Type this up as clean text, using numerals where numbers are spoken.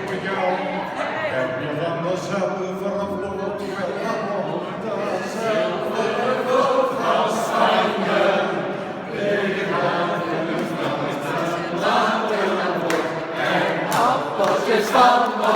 we go. Heb je van de zilveren vloot gehouden? De zilveren vloot van Spanje. Appeltjes van